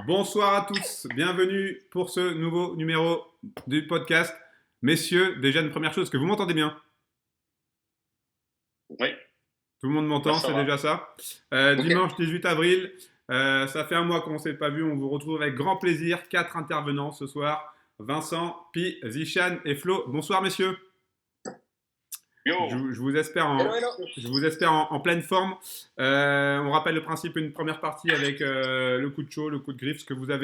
Bonsoir à tous, bienvenue pour ce nouveau numéro du podcast. Messieurs, déjà une première chose, est-ce que vous m'entendez bien? Oui, Tout le monde moi m'entend, ça c'est va. déjà ça. Ok. Dimanche 18 avril, ça fait un mois qu'on ne s'est pas vu, on vous retrouve avec grand plaisir. 4 intervenants ce soir, Vincent, Pi, Zichan et Flo. Bonsoir messieurs. Je, Yo, je vous espère Hello, en, hello. je vous espère en pleine forme. On rappelle le principe, une première partie avec le coup de chaud, le coup de griffe, ce qui vous a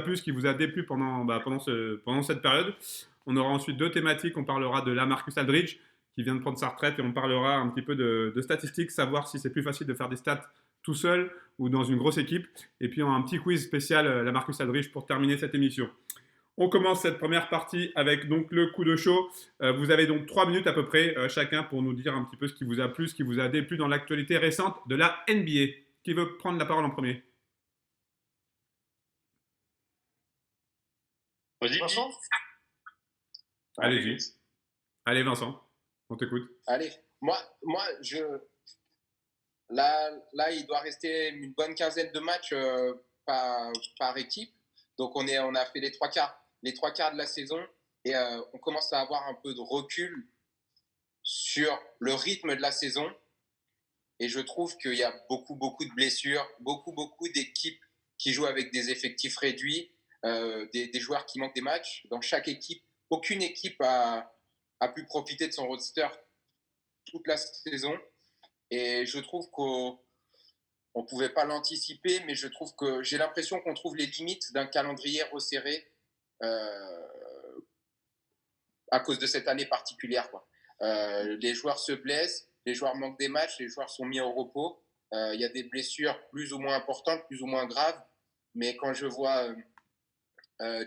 plu, ce qui vous a déplu pendant cette période. On aura ensuite deux thématiques. On parlera de Lamarcus Aldridge qui vient de prendre sa retraite et on parlera un petit peu de statistiques, savoir si c'est plus facile de faire des stats tout seul ou dans une grosse équipe. Et puis on a un petit quiz spécial Lamarcus Aldridge pour terminer cette émission. On commence cette première partie avec donc le coup de chaud. Vous avez donc 3 minutes à peu près chacun pour nous dire un petit peu ce qui vous a plu, ce qui vous a déplu dans l'actualité récente de la NBA. Qui veut prendre la parole en premier? vas-y, Vincent? Allez-y. Allez Vincent, on t'écoute. Allez, là, il doit rester une bonne quinzaine de matchs par équipe. Donc, on a fait les trois quarts de la saison et on commence à avoir un peu de recul sur le rythme de la saison. Et je trouve qu'il y a beaucoup de blessures, beaucoup d'équipes qui jouent avec des effectifs réduits, des joueurs qui manquent des matchs. Dans chaque équipe, aucune équipe a pu profiter de son roster toute la saison. Et je trouve qu'on ne pouvait pas l'anticiper, mais je trouve que j'ai l'impression qu'on trouve les limites d'un calendrier resserré euh, à cause de cette année particulière, quoi. Les joueurs se blessent, les joueurs manquent des matchs, les joueurs sont mis au repos. Il y a des blessures plus ou moins importantes, plus ou moins graves. Mais quand je vois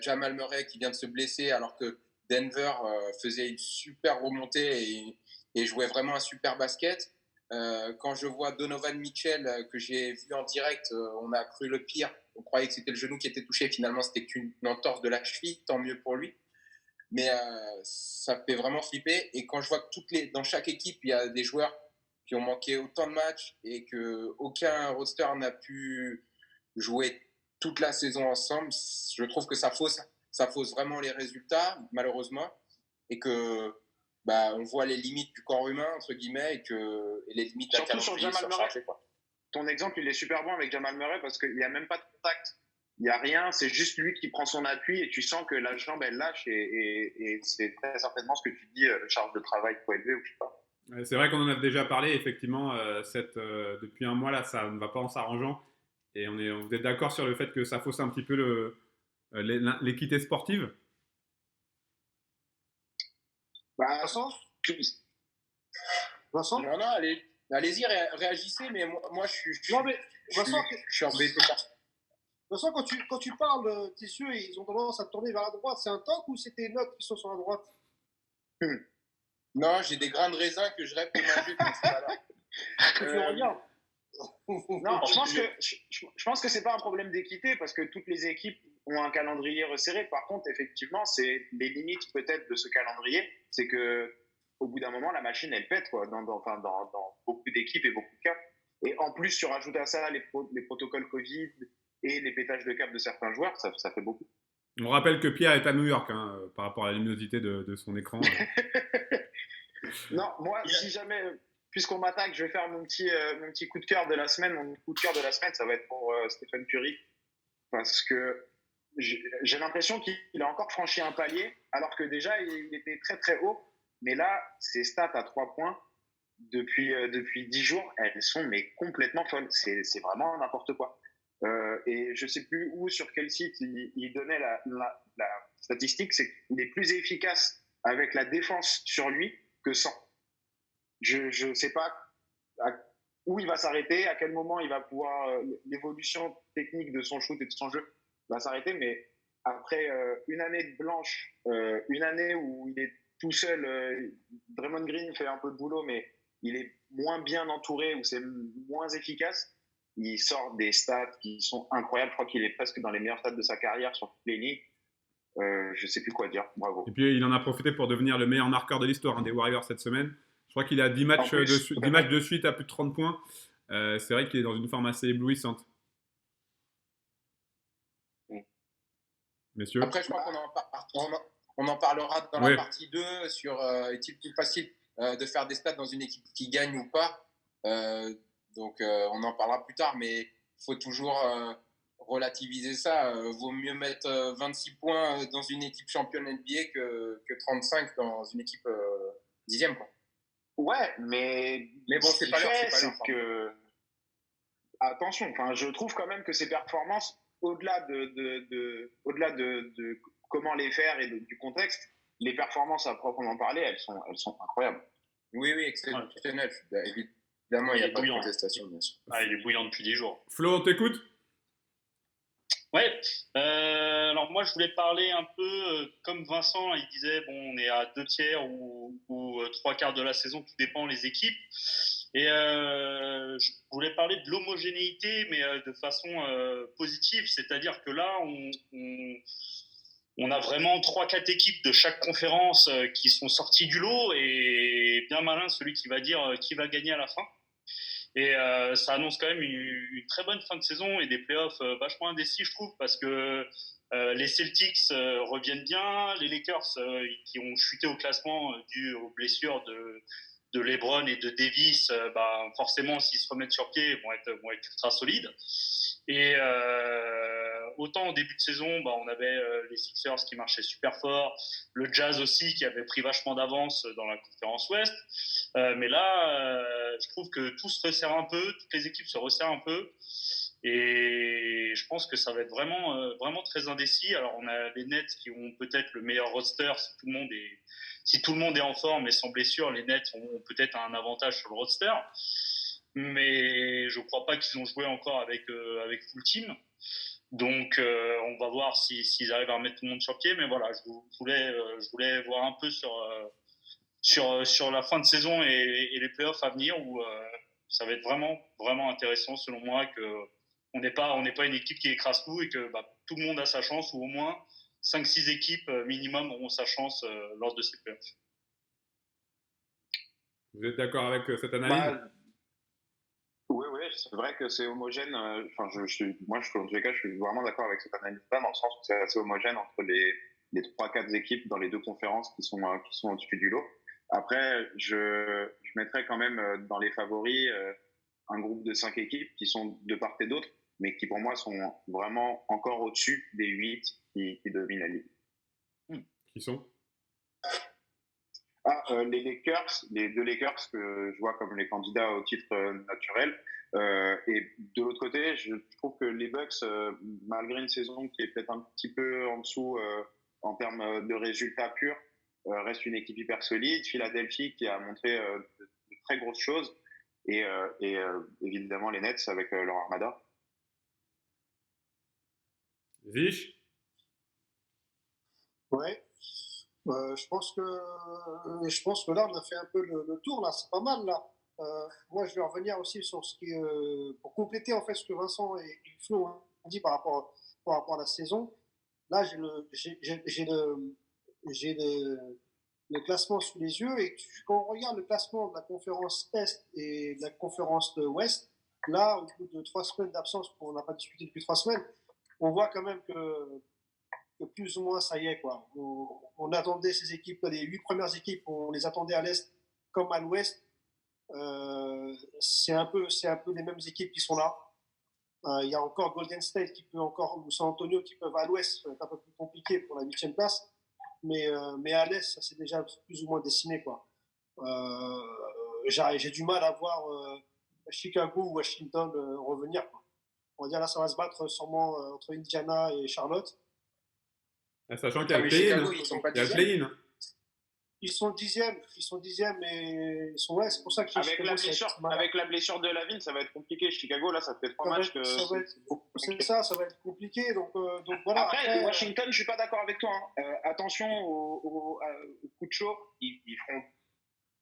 Jamal Murray qui vient de se blesser alors que Denver faisait une super remontée et jouait vraiment un super basket. Quand je vois Donovan Mitchell que j'ai vu en direct, on a cru le pire. On croyait que c'était le genou qui était touché. Finalement, c'était qu'une entorse de la cheville. Tant mieux pour lui. Mais ça fait vraiment flipper. Et quand je vois que dans chaque équipe, il y a des joueurs qui ont manqué autant de matchs et qu'aucun roster n'a pu jouer toute la saison ensemble, je trouve que ça fausse vraiment les résultats, malheureusement. Et que on voit les limites du corps humain, entre guillemets, et les limites d'un surtout sur calendrier Jamal Murray. surchargé, quoi. Ton exemple, il est super bon avec Jamal Murray parce qu'il n'y a même pas de contact. Il n'y a rien, c'est juste lui qui prend son appui et tu sens que la jambe, elle lâche et c'est très certainement ce que tu dis, charge de travail trop élevée ou je sais pas. C'est vrai qu'on en a déjà parlé, effectivement, depuis un mois là, ça ne va pas en s'arrangeant. Et vous êtes d'accord sur le fait que ça fausse un petit peu l'équité sportive? Bah, Vincent? Tu- Vincent? non, allez-y, réagissez, mais moi Non, mais Vincent, je suis embêté par ça. Vincent, quand tu parles, tes yeux, ils ont tendance à te tourner vers la droite. C'est un toc ou c'est tes notes qui sont sur la droite? Non, j'ai des grains de raisin que je rêve de manger comme ça là. Tu regardes. Non, je pense que c'est pas un problème d'équité parce que toutes les équipes ont un calendrier resserré. Par contre, effectivement, c'est les limites peut-être de ce calendrier, c'est que au bout d'un moment, la machine elle pète quoi, dans beaucoup d'équipes et beaucoup de cas. Et en plus, tu rajoutes à ça les protocoles Covid et les pétages de câbles de certains joueurs, ça fait beaucoup. On rappelle que Pierre est à New York par rapport à la luminosité de son écran. Non, moi, si jamais, puisqu'on m'attaque, je vais faire mon petit coup de cœur de la semaine. Mon coup de cœur de la semaine, ça va être pour Stephen Curry. Parce que j'ai l'impression qu'il a encore franchi un palier, alors que déjà, il était très très haut. Mais là, ses stats à 3 points, depuis 10 jours, elles sont mais complètement folles. C'est vraiment n'importe quoi. Et je ne sais plus où, sur quel site, il donnait la statistique, c'est qu'il est plus efficace avec la défense sur lui que sans. Je ne sais pas où il va s'arrêter, à quel moment il va pouvoir, l'évolution technique de son shoot et de son jeu va s'arrêter, mais après une année de blanche, une année où il est tout seul, Draymond Green fait un peu de boulot, mais il est moins bien entouré, où c'est moins efficace, il sort des stats qui sont incroyables. Je crois qu'il est presque dans les meilleurs stats de sa carrière sur toutes les ligues. Je sais plus quoi dire, bravo. Et puis il en a profité pour devenir le meilleur marqueur de l'histoire des Warriors cette semaine. Je crois qu'il a 10 matchs, plus, 10 matchs de suite à plus de 30 points. C'est vrai qu'il est dans une forme assez éblouissante. messieurs. Après, je crois on en parlera dans la partie 2 sur est-il plus facile de faire des stats dans une équipe qui gagne ou pas. Donc, on en parlera plus tard, mais il faut toujours relativiser ça. Vaut mieux mettre 26 points dans une équipe championne NBA que 35 dans une équipe 10e. Quoi. Ouais, mais bon, c'est pas l'heure. C'est que... Attention, je trouve quand même que ces performances, au-delà de comment les faire et du contexte, les performances à proprement parler, elles sont incroyables. Oui, exceptionnel. Évidemment, il n'y a pas de contestation, bien sûr. Il est bouillant depuis 10 jours. Flo, on t'écoute? Ouais, alors moi je voulais parler un peu, comme Vincent, il disait, on est à 2/3 ou 3/4 de la saison, tout dépend les équipes. Et je voulais parler de l'homogénéité, mais de façon positive, c'est-à-dire que là, on a vraiment 3-4 équipes de chaque conférence qui sont sorties du lot, et bien malin celui qui va dire qui va gagner à la fin. Et ça annonce quand même une très bonne fin de saison et des playoffs vachement indécis, je trouve, parce que les Celtics reviennent bien, les Lakers qui ont chuté au classement dû aux blessures de LeBron et de Davis, forcément, s'ils se remettent sur pied, vont être ultra solides. Et autant au début de saison, on avait les Sixers qui marchaient super fort, le Jazz aussi qui avait pris vachement d'avance dans la conférence Ouest. Mais là, je trouve que tout se resserre un peu, toutes les équipes se resserrent un peu. Et je pense que ça va être vraiment très indécis. Alors, on a les Nets qui ont peut-être le meilleur roster si tout le monde est en forme et sans blessure. Les Nets ont peut-être un avantage sur le roster. Mais je ne crois pas qu'ils ont joué encore avec full team. Donc, on va voir s'ils arrivent à remettre tout le monde sur pied. Mais voilà, je voulais voir un peu sur la fin de saison et les playoffs à venir où ça va être vraiment intéressant selon moi qu'on n'est pas une équipe qui écrase tout et que tout le monde a sa chance, ou au moins 5-6 équipes minimum auront sa chance lors de ces playoffs. Vous êtes d'accord avec cette analyse? Oui, c'est vrai que c'est homogène. Moi, en tous les cas, je suis vraiment d'accord avec cette analyse-là, dans le sens où c'est assez homogène entre les 3-4 équipes dans les deux conférences qui sont au-dessus du lot. Après, je mettrais quand même dans les favoris un groupe de 5 équipes qui sont de part et d'autre, mais qui pour moi sont vraiment encore au-dessus des 8 qui dominent la ligue. Qui sont? Les deux Lakers que je vois comme les candidats au titre naturel. Et de l'autre côté, je trouve que les Bucks, malgré une saison qui est peut-être un petit peu en dessous en termes de résultats purs, reste une équipe hyper solide. Philadelphie qui a montré de très grosses choses. Et évidemment les Nets avec leur armada. Vich? Ouais. Je pense que là, on a fait un peu le tour. Là, c'est pas mal là. Moi, je vais revenir aussi sur ce qui pour compléter en fait ce que Vincent et Flo ont dit par rapport à la saison. Là, j'ai le classement sous les yeux, et quand on regarde le classement de la conférence Est et de la conférence de Ouest, là, au bout de 3 semaines d'absence, on n'a pas discuté depuis 3 semaines, on voit quand même que plus ou moins ça y est, quoi. On attendait ces équipes, les 8 premières équipes, on les attendait à l'Est comme à l'Ouest. C'est un peu les mêmes équipes qui sont là. Il y a encore Golden State ou San Antonio qui peuvent à l'Ouest, c'est un peu plus compliqué pour la 8e place. Mais à l'Est, ça s'est déjà plus ou moins dessiné, quoi. J'ai du mal à voir Chicago ou Washington revenir, quoi. On va dire là, ça va se battre sûrement entre Indiana et Charlotte. Sachant qu'il y a le play-in. Il y a le play-in. Ils sont 10e, mais ils sont, ouais, c'est pour ça que avec la blessure de Lavine, ça va être compliqué. Chicago, là, ça fait 3 matchs que ça va être compliqué. Donc voilà. Après, Washington, je suis pas d'accord avec toi. Attention au coup de chaud, ils feront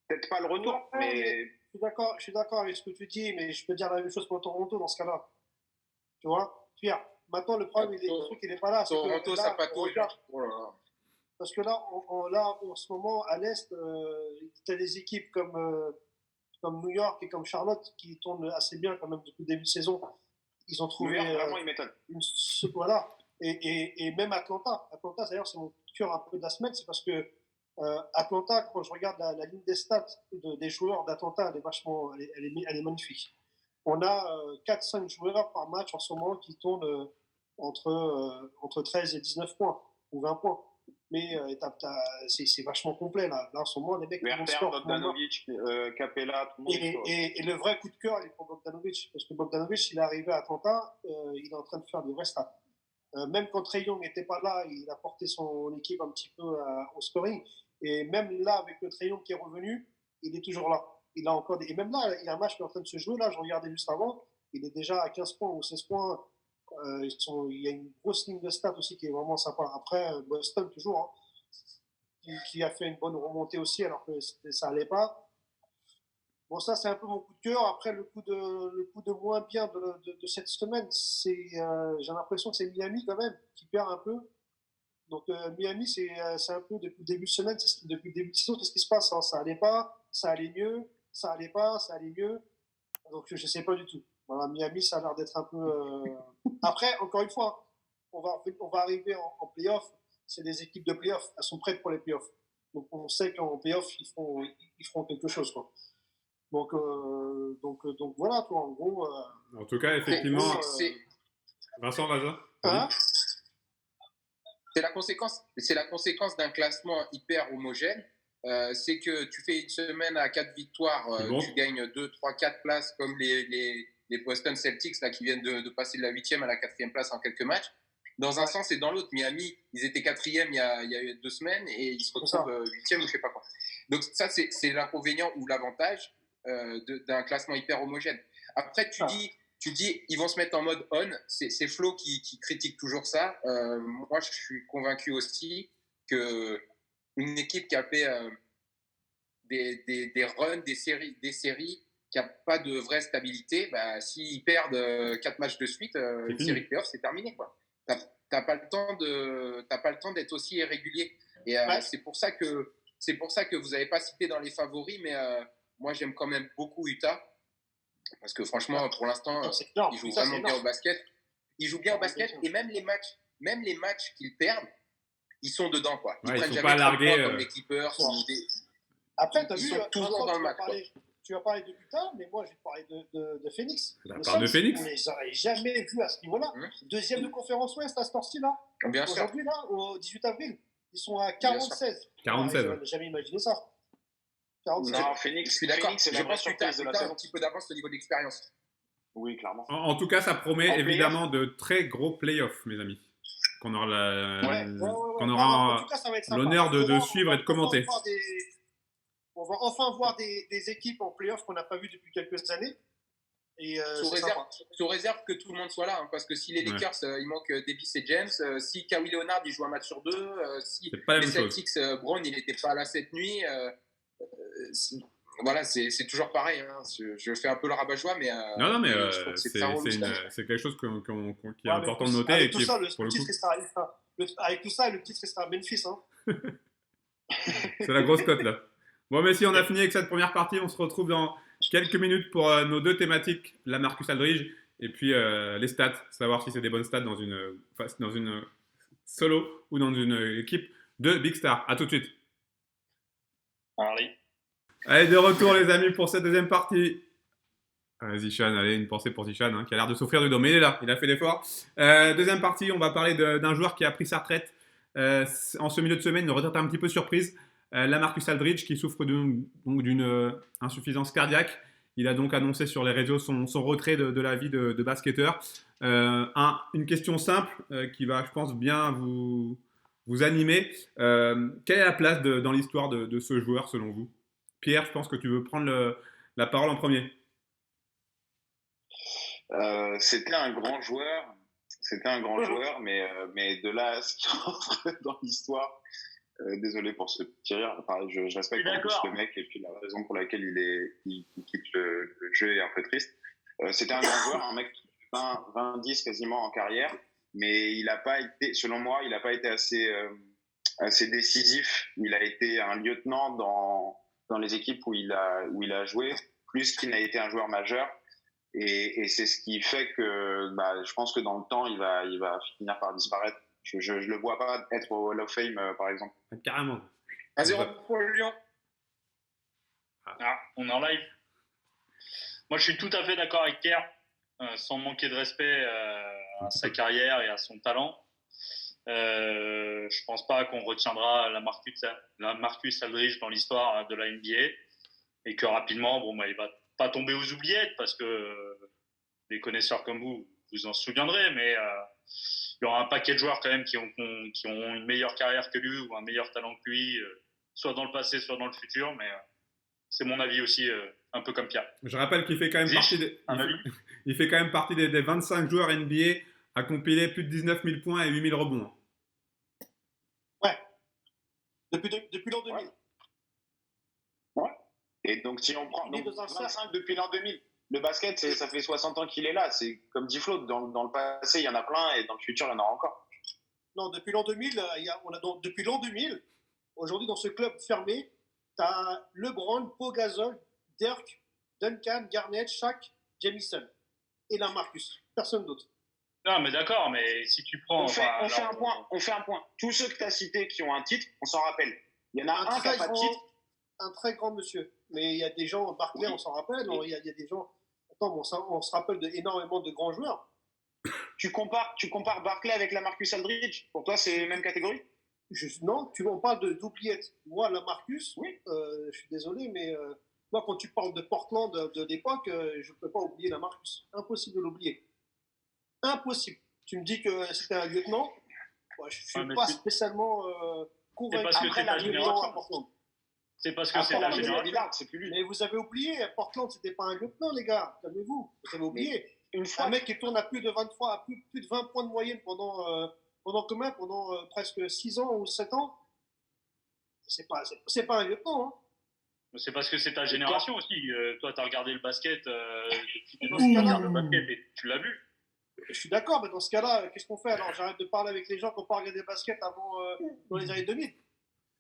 peut-être pas le retour, mais je suis d'accord avec ce que tu dis, mais je peux dire la même chose pour Toronto dans ce cas-là. Tu vois, Pierre. Maintenant, le problème, le truc, il n'est pas là. Toronto, ça patouille. Parce que là, en ce moment, à l'Est, tu as des équipes comme New York et comme Charlotte qui tournent assez bien quand même depuis le début de saison. Ils ont trouvé. New York, vraiment, ils m'étonnent. Voilà. Et même Atlanta. Atlanta, d'ailleurs, c'est mon coup de cœur un peu de la semaine, c'est parce que Atlanta, quand je regarde la ligne des stats des joueurs d'Atlanta, elle est magnifique. On a 4-5 joueurs par match en ce moment qui tournent entre 13 et 19 points, ou 20 points. Mais c'est vachement complet là. Là, en ce moment, les mecs Werther, Bogdanovic, Capella, tout le monde. Et le vrai coup de cœur, il est pour Bogdanovic. Parce que Bogdanovic, il est arrivé à Atlanta, il est en train de faire des vrais stats. Même quand Trae Young n'était pas là, il a porté son équipe un petit peu au scoring. Et même là, avec le Trae Young qui est revenu, il est toujours là. Il a encore Et même là, il y a un match qui est en train de se jouer. Là, je regardais juste avant. Il est déjà à 15 points ou 16 points. Il y a une grosse ligne de stats aussi qui est vraiment sympa. Après, Boston, toujours, hein, qui a fait une bonne remontée aussi, alors que ça n'allait pas. Bon, ça, c'est un peu mon coup de cœur. Après, le coup de moins bien de cette semaine, j'ai l'impression que c'est Miami quand même qui perd un peu. Donc, Miami, c'est un peu depuis le début de semaine, depuis le début de saison, qu'est-ce qui se passe, hein. Ça allait pas, ça allait mieux, ça allait pas, ça allait mieux. Donc, je sais pas du tout. Voilà, Miami, ça a l'air d'être un peu. Après, encore une fois, on va arriver en playoff. C'est des équipes de playoff. Elles sont prêtes pour les playoffs. Donc, on sait qu'en playoff, ils feront quelque chose, quoi. Donc voilà, toi, en gros. En tout cas, effectivement. Vincent, vas-y. Hein? C'est la conséquence d'un classement hyper homogène. C'est que tu fais une semaine à 4 victoires, bon. Tu gagnes 2, 3, 4 places comme les Boston Celtics là, qui viennent de passer de la 8e à la 4e place en quelques matchs. Dans un sens et dans l'autre, Miami, ils étaient 4e il y a 2 semaines et ils se retrouvent 8e ou je sais pas quoi. Donc ça, c'est l'inconvénient ou l'avantage d'un classement hyper homogène. Après, tu dis, ils vont se mettre en mode on. C'est Flo qui critique toujours ça. Moi, je suis convaincu aussi qu'une équipe qui a fait des runs, des séries, qui n'a pas de vraie stabilité, bah, s'ils perdent 4 matchs de suite, une série de playoffs, c'est terminé, quoi. T'as pas le temps d'être aussi irrégulier. Et c'est pour ça que vous n'avez pas cité dans les favoris, mais moi, j'aime quand même beaucoup Utah. Parce que franchement, pour l'instant, ils jouent vraiment bien au basket. Ils jouent bien au basket et même les matchs qu'ils perdent, ils sont dedans, quoi. Ils prennent jamais 30 points comme les Clippers. Après, tu as ils vu, sont toujours dans le match. Tu as parlé de Utah, mais moi, je vais te parler de Phoenix. De Phoenix. On les aurait jamais vus à ce niveau-là. Deuxième de conférence Ouest à ce temps-ci-là. Aujourd'hui, là, au 18 avril, ils sont à 46. 47. Je n'avais jamais imaginé ça. 47. Non, Phoenix, je suis d'accord. je pense que Utah a un petit peu d'avance au niveau de l'expérience. Oui, clairement. En tout cas, ça promet évidemment de très gros playoffs, mes amis. Qu'on aura l'honneur de suivre et de commenter. On va enfin voir des équipes en playoffs qu'on n'a pas vues depuis quelques années. Et, sous réserve que tout le monde soit là, hein, parce que si les Lakers, il manque Davis et James, si Kawhi Leonard il joue un match sur 2, si les Celtics, Brown il n'était pas là cette nuit, voilà, c'est toujours pareil. Hein. Je fais un peu le rabat-joie, mais non, mais c'est quelque chose qui est important de noter. Avec tout ça, le titre restera Memphis. Hein. C'est la grosse cote là. Bon, mais si on a fini avec cette première partie, on se retrouve dans quelques minutes pour nos deux thématiques, la Marcus Aldridge et puis les stats, savoir si c'est des bonnes stats dans une solo ou dans une équipe de Big Star. À tout de suite. Allez, de retour les amis pour cette deuxième partie. Zichan, allez, une pensée pour Zichan qui a l'air de souffrir du dos, mais il est là, il a fait l'effort. Deuxième partie, on va parler d'un joueur qui a pris sa retraite en ce milieu de semaine, une retraite un petit peu surprise. La Marcus Aldridge qui souffre d'une insuffisance cardiaque. Il a donc annoncé sur les réseaux son retrait de la vie de basketteur. Une question simple qui va, je pense, bien vous animer. Quelle est la place dans l'histoire de ce joueur selon vous? Pierre, je pense que tu veux prendre la parole en premier. C'était un grand joueur. Mais de là à ce qu'il rentre dans l'histoire... désolé pour ce petit rire. Enfin, je respecte ce mec et puis la raison pour laquelle il quitte le jeu est un peu triste. C'était un grand joueur, un mec qui fait 20-10 quasiment en carrière, mais il n'a pas été, selon moi, il n'a pas été assez décisif. Il a été un lieutenant dans les équipes où il a joué, plus qu'il n'a été un joueur majeur. Et c'est ce qui fait que je pense que dans le temps, il va finir par disparaître. Je le vois pas être au Hall of Fame, par exemple. Carrément. 1-0 pour Lyon. Ah, on est en live. Moi, je suis tout à fait d'accord avec Pierre, sans manquer de respect à sa carrière et à son talent. Je pense pas qu'on retiendra la Marcus Aldridge dans l'histoire de la NBA et que rapidement, il va pas tomber aux oubliettes parce que les connaisseurs comme vous vous en souviendrez, mais il y aura un paquet de joueurs quand même qui ont une meilleure carrière que lui ou un meilleur talent que lui, soit dans le passé, soit dans le futur, mais c'est mon avis aussi, un peu comme Pierre. Je rappelle qu'il fait quand même il fait quand même partie des 25 joueurs NBA à compiler plus de 19 000 points et 8 000 rebonds. Ouais. Depuis l'an 2000. Ouais. Et donc, si on prend 25 depuis l'an 2000, le basket, ça fait 60 ans qu'il est là. C'est comme dit Flo, dans le passé, il y en a plein et dans le futur, il y en aura encore. Non, depuis l'an 2000, depuis l'an 2000, aujourd'hui, dans ce club fermé, tu as LeBron, Pau Gasol, Dirk, Duncan, Garnett, Shaq, Jamison et Lamarcus. Personne d'autre. Non, mais d'accord, mais si tu prends... On fait un point. Tous ceux que tu as cités qui ont un titre, on s'en rappelle. Il y en a un qui n'a pas de titre. Un très grand monsieur. Mais il y a des gens, Barclay, on s'en rappelle. Il y a des gens... Attends, on se rappelle énormément de grands joueurs. Tu compares Barclay avec Lamarcus Aldridge. Pour toi, c'est la même catégorie? Non, on parle d'oubliettes. Moi, Lamarcus, oui. Je suis désolé, mais moi, quand tu parles de Portland de l'époque, je ne peux pas oublier Lamarcus. Impossible de l'oublier. Impossible. Tu me dis que c'était un lieutenant. Ouais, je ne suis pas spécialement convaincu. C'est parce que c'est ta génération. C'est parce que c'est la génération. C'est plus lui. Mais vous avez oublié, Portland, c'était pas un lieutenant, les gars. Calmez-vous. Vous avez oublié. Un mec qui tourne à plus de 23, à plus de 20 points de moyenne pendant presque 6 ans ou 7 ans. C'est pas un lieutenant. Hein. C'est parce que c'est ta génération aussi. Toi, tu as regardé le basket depuis le basket et tu l'as vu. Je suis d'accord, mais dans ce cas-là, qu'est-ce qu'on fait? Alors, j'arrête de parler avec les gens qui n'ont pas regardé le basket avant, dans les années 2000.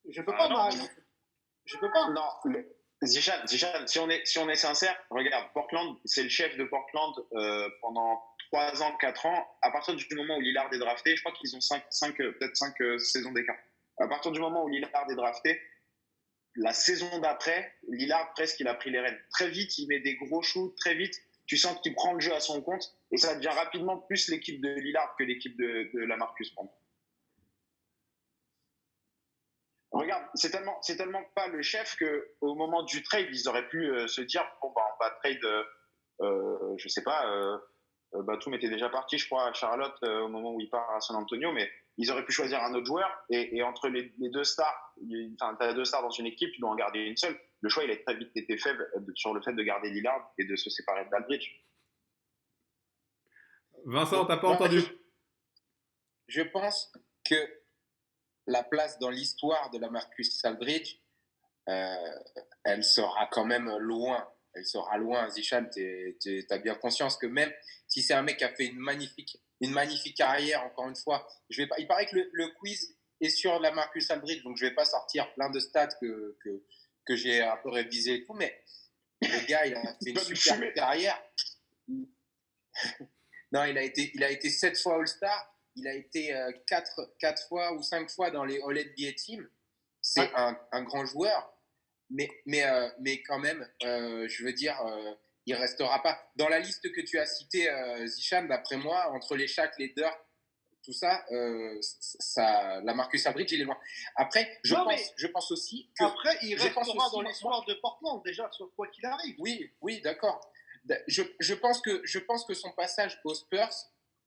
Je ne peux pas, Marie. Je peux pas. Non, Zichan, si on est sincère, regarde, Portland, c'est le chef de Portland pendant 3 ans, 4 ans. À partir du moment où Lillard est drafté, je crois qu'ils ont peut-être 5 saisons d'écart. À partir du moment où Lillard est drafté, la saison d'après, Lillard presque il a pris les rênes. Très vite, il met des gros shoots, très vite. Tu sens qu'il prend le jeu à son compte et ça devient rapidement plus l'équipe de Lillard que l'équipe de Lamarcus. Regarde, c'est tellement pas le chef qu'au moment du trade, ils auraient pu se dire on va trade, je sais pas, Batum était déjà parti, je crois, à Charlotte au moment où il part à San Antonio, mais ils auraient pu choisir un autre joueur et entre les deux stars, enfin, tu as 2 stars dans une équipe, tu dois en garder une seule. Le choix, il a très vite été fait sur le fait de garder Lillard et de se séparer d'Aldridge. Vincent, t'as pas entendu? Je pense que la place dans l'histoire de Lamarcus Aldridge, elle sera quand même loin. Elle sera loin. Zichan, tu as bien conscience que même si c'est un mec qui a fait une magnifique carrière, encore une fois, il paraît que le quiz est sur Lamarcus Aldridge, donc je ne vais pas sortir plein de stats que j'ai un peu révisé et tout, mais le gars, il a fait une super carrière. Non, il a été 7 fois All-Star. Il a été 4 fois ou 5 fois dans les All-NBA Team. C'est un grand joueur, mais quand même, je veux dire, il ne restera pas. Dans la liste que tu as citée, Zichan, d'après moi, entre les Shaq, les Dirk, tout ça, Lamarcus Aldridge, il est loin. Après, je pense aussi que... Après, il restera dans l'histoire de Portland, déjà, sur quoi qu'il arrive. Oui, d'accord. Je pense que son passage aux Spurs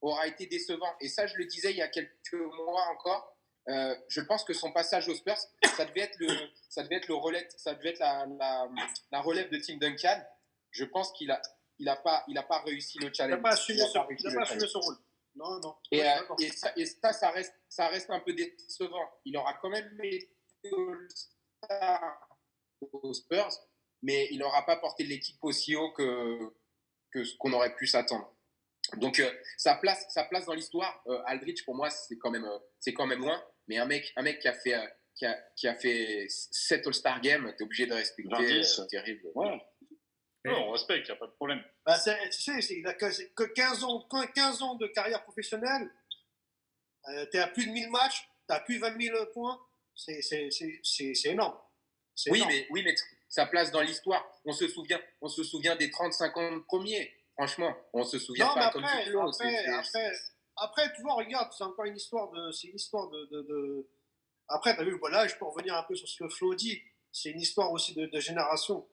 aura été décevant. Et ça, je le disais il y a quelques mois encore. Je pense que son passage aux Spurs, ça devait être le relais, ça devait être la relève de Tim Duncan. Je pense qu'il a pas réussi le challenge. Il n'a pas assumé son rôle. Non. Et ça reste un peu décevant. Il aura quand même été aux Spurs, mais il n'aura pas porté l'équipe aussi haut que ce qu'on aurait pu s'attendre. Donc sa place dans l'histoire, Aldridge pour moi c'est quand même loin, mais un mec qui a fait 7 All-Star Games, t'es obligé de respecter. C'est terrible. Ouais. Non, on respecte, il n'y a pas de problème. Bah, tu sais, il a que 15 ans de carrière professionnelle. Tu es à plus de 1000 matchs, tu as plus de 20 000 points. C'est énorme. Oui, mais sa place dans l'histoire, on se souvient des 30-50 premiers. Franchement, on se souvient non, pas mais comme après, tu vois, regarde, c'est encore une histoire de. Après, tu as vu, voilà, je peux revenir un peu sur ce que Flo dit. C'est une histoire aussi de génération.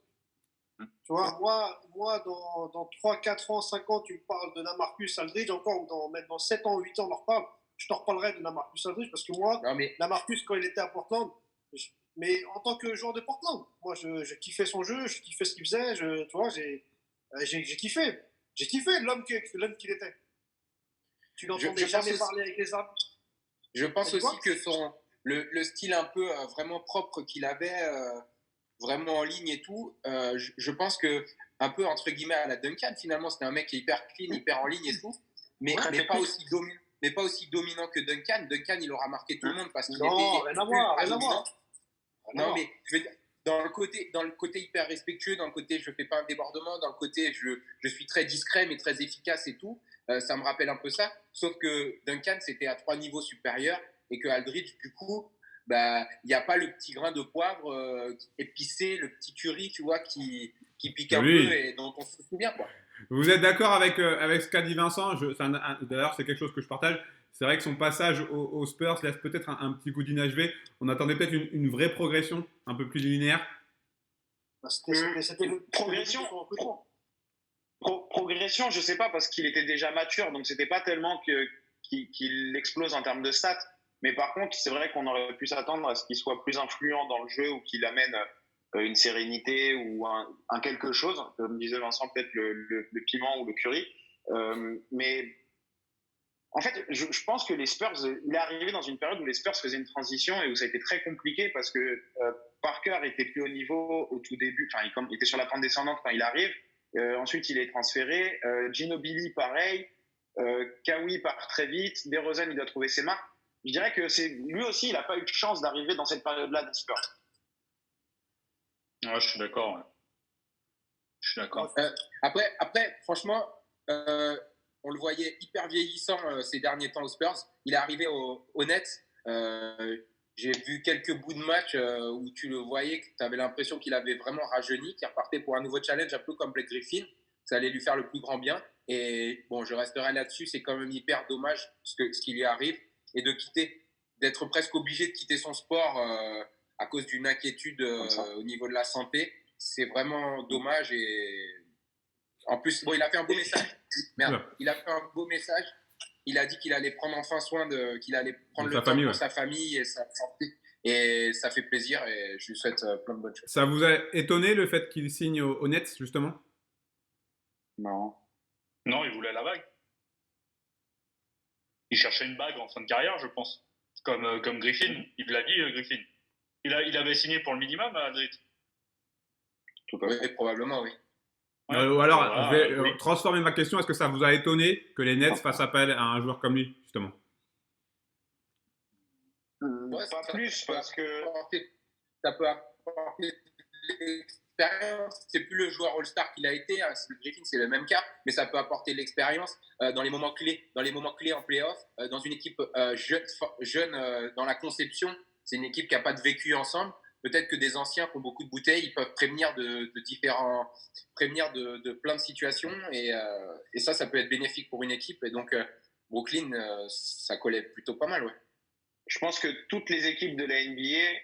Tu vois, moi dans 3, 4 ans, 5 ans, tu me parles de Lamarcus Aldridge, encore, ou même dans 7 ans, 8 ans, on en reparle. Je te reparlerai de Lamarcus Aldridge parce que moi, Lamarcus, quand il était à Portland, mais en tant que joueur de Portland, moi, je kiffais son jeu, je kiffais ce qu'il faisait, tu vois, j'ai kiffé. J'ai kiffé l'homme qu'il était. Tu n'entendais jamais parler avec les armes. Je pense aussi que le style un peu vraiment propre qu'il avait, vraiment en ligne et tout, je pense que un peu entre guillemets à la Duncan, finalement, c'était un mec qui est hyper clean, hyper en ligne et tout, mais pas aussi dominant que Duncan. Duncan, il aura marqué tout le monde parce qu'il était rien à voir. Non, mais je veux dire, dans le côté hyper respectueux, dans le côté je fais pas un débordement, dans le côté je suis très discret mais très efficace et tout, ça me rappelle un peu ça. Sauf que Duncan, c'était à 3 niveaux supérieurs et que Aldridge, du coup, il n'y a pas le petit grain de poivre épicé, le petit curry, tu vois, qui pique un peu et dont on se souvient, quoi. Vous êtes d'accord avec ce qu'a dit Vincent? D'ailleurs, c'est quelque chose que je partage. C'est vrai que son passage aux Spurs laisse peut-être un petit goût d'inachevé. On attendait peut-être une vraie progression, un peu plus linéaire. C'était une progression, je sais pas, parce qu'il était déjà mature, donc c'était pas tellement qu'il explose en termes de stats. Mais par contre, c'est vrai qu'on aurait pu s'attendre à ce qu'il soit plus influent dans le jeu ou qu'il amène une sérénité ou un quelque chose, comme disait Vincent, peut-être le piment ou le curry. Mais en fait, je pense que les Spurs, il est arrivé dans une période où les Spurs faisaient une transition et où ça a été très compliqué parce que Parker était plus haut niveau au tout début, enfin, il était sur la pente descendante quand il arrive. Ensuite, il est transféré. Ginobili, pareil. Kawhi part très vite. DeRozan, il doit trouver ses marques. Je dirais que lui aussi, il n'a pas eu de chance d'arriver dans cette période-là des Spurs. Ouais, je suis d'accord. Ouais. Je suis d'accord. Après, franchement, on le voyait hyper vieillissant ces derniers temps aux Spurs. Il est arrivé au Nets. J'ai vu quelques bouts de match où tu le voyais, que tu avais l'impression qu'il avait vraiment rajeuni, qu'il repartait pour un nouveau challenge, un peu comme Blake Griffin. Ça allait lui faire le plus grand bien. Et bon, je resterai là-dessus. C'est quand même hyper dommage ce qui lui arrive. Et d'être presque obligé de quitter son sport à cause d'une inquiétude au niveau de la santé. C'est vraiment dommage. Et en plus, bon, il a fait un beau message. Il a fait un beau message. Il a dit qu'il allait prendre enfin soin qu'il allait prendre le temps pour sa famille et sa santé. Et ça fait plaisir et je lui souhaite plein de bonnes choses. Ça vous a étonné le fait qu'il signe au Nets, justement? Non. Non, il voulait la bague. Il cherchait une bague en fin de carrière, je pense. Comme Griffin. Il l'a dit, Griffin. Il avait signé pour le minimum à Madrid. Tout à fait. Oui, probablement, oui. Ouais, alors, je vais transformer ma question. Est-ce que ça vous a étonné que les Nets fassent appel à un joueur comme lui, justement? Pas plus, parce que ça peut apporter l'expérience. C'est plus le joueur All-Star qu'il a été. Hein. Griffin, c'est le même cas, mais ça peut apporter l'expérience dans les moments clés en play-off, dans une équipe jeune dans la conception. C'est une équipe qui n'a pas de vécu ensemble. Peut-être que des anciens qui ont beaucoup de bouteilles, ils peuvent prévenir de plein de situations et ça peut être bénéfique pour une équipe. Et donc, Brooklyn, ça collait plutôt pas mal, ouais. Je pense que toutes les équipes de la NBA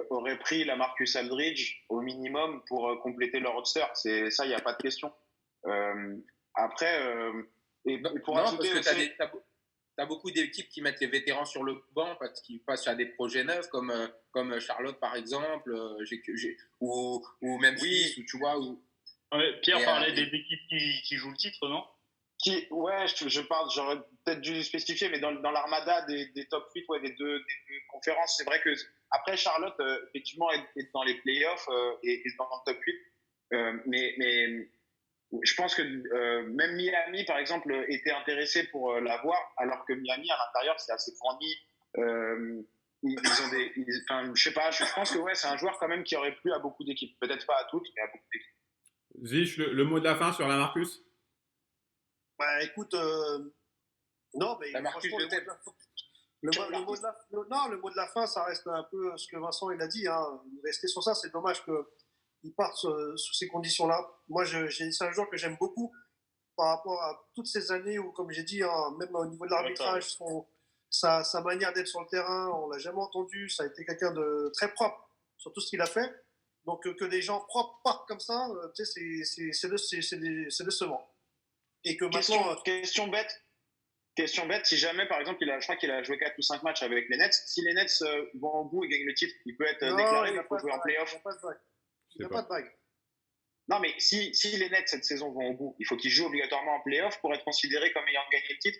auraient pris Lamarcus Aldridge au minimum pour compléter leur roster. C'est ça, il n'y a pas de question. Après, pour ajouter, parce que tu as beaucoup d'équipes qui mettent les vétérans sur le banc parce qu'ils passent à des projets neufs comme Charlotte par exemple, ou même Suisse, ou tu vois. Pierre parlait des équipes qui jouent le titre, non? Ouais, j'aurais peut-être dû spécifier, mais dans l'armada des top 8, ouais, des deux conférences, c'est vrai que après Charlotte, effectivement, est dans les playoffs et dans le top 8, mais je pense que même Miami, par exemple, était intéressé pour l'avoir, alors que Miami, à l'intérieur, c'est assez fourni. Ils ont je sais pas, je pense que ouais, c'est un joueur quand même qui aurait plu à beaucoup d'équipes. Peut-être pas à toutes, mais à beaucoup d'équipes. Zich, le mot de la fin sur la Marcus? Bah écoute, non, mais La Marcus, franchement, je t'aime. le mot de la fin, ça reste un peu ce que Vincent il a dit. Hein. Rester sur ça, c'est dommage qu'il parte sous ces conditions-là. Moi, c'est un joueur que j'aime beaucoup par rapport à toutes ces années où, comme j'ai dit, hein, même au niveau de l'arbitrage, sa manière d'être sur le terrain, on l'a jamais entendu. Ça a été quelqu'un de très propre sur tout ce qu'il a fait. Donc que des gens propres partent comme ça, tu sais, c'est décevant. Et que maintenant, Question bête, si jamais, par exemple, je crois qu'il a joué 4 ou 5 matchs avec les Nets, si les Nets vont au bout et gagnent le titre, il peut être déclaré pour jouer en playoff. Il n'y a pas de bague. Non, mais si les Nets cette saison vont au bout, il faut qu'ils jouent obligatoirement en playoff pour être considérés comme ayant gagné le titre.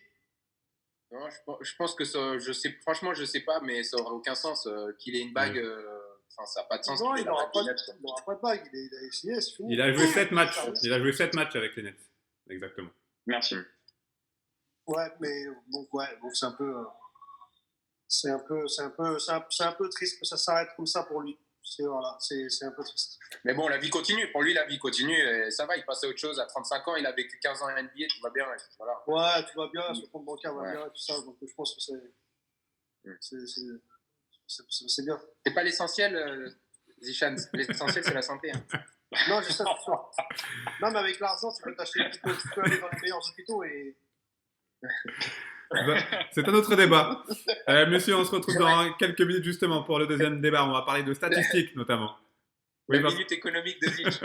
Non, je pense que ça, franchement, je sais pas, mais ça n'aurait aucun sens qu'il ait une bague. Enfin, ça n'a pas de sens. Non, il n'aura pas de bague. Il a essayé, c'est fini. Il a joué 7 matchs. Il a joué 7 matchs avec les Nets. Exactement. Merci. Ouais, mais donc c'est un peu, c'est un peu triste que ça s'arrête comme ça pour lui. C'est un peu triste. Mais bon, la vie continue. Pour lui, la vie continue. Et ça va, il passe à autre chose. À 35 ans, il a vécu 15 ans en NBA, tout va bien. Voilà. Ouais, tout va bien, son compte bancaire va bien, tout ça. Donc je pense que c'est bien. C'est pas l'essentiel, Zichan. L'essentiel, c'est la santé. Hein. Non, je sais. Non, mais avec l'argent, tu peux aller dans les meilleurs hôpitaux et. C'est un autre débat. Monsieur, on se retrouve dans quelques minutes justement pour le deuxième débat. On va parler de statistiques notamment. Oui, la minute économique de Zich.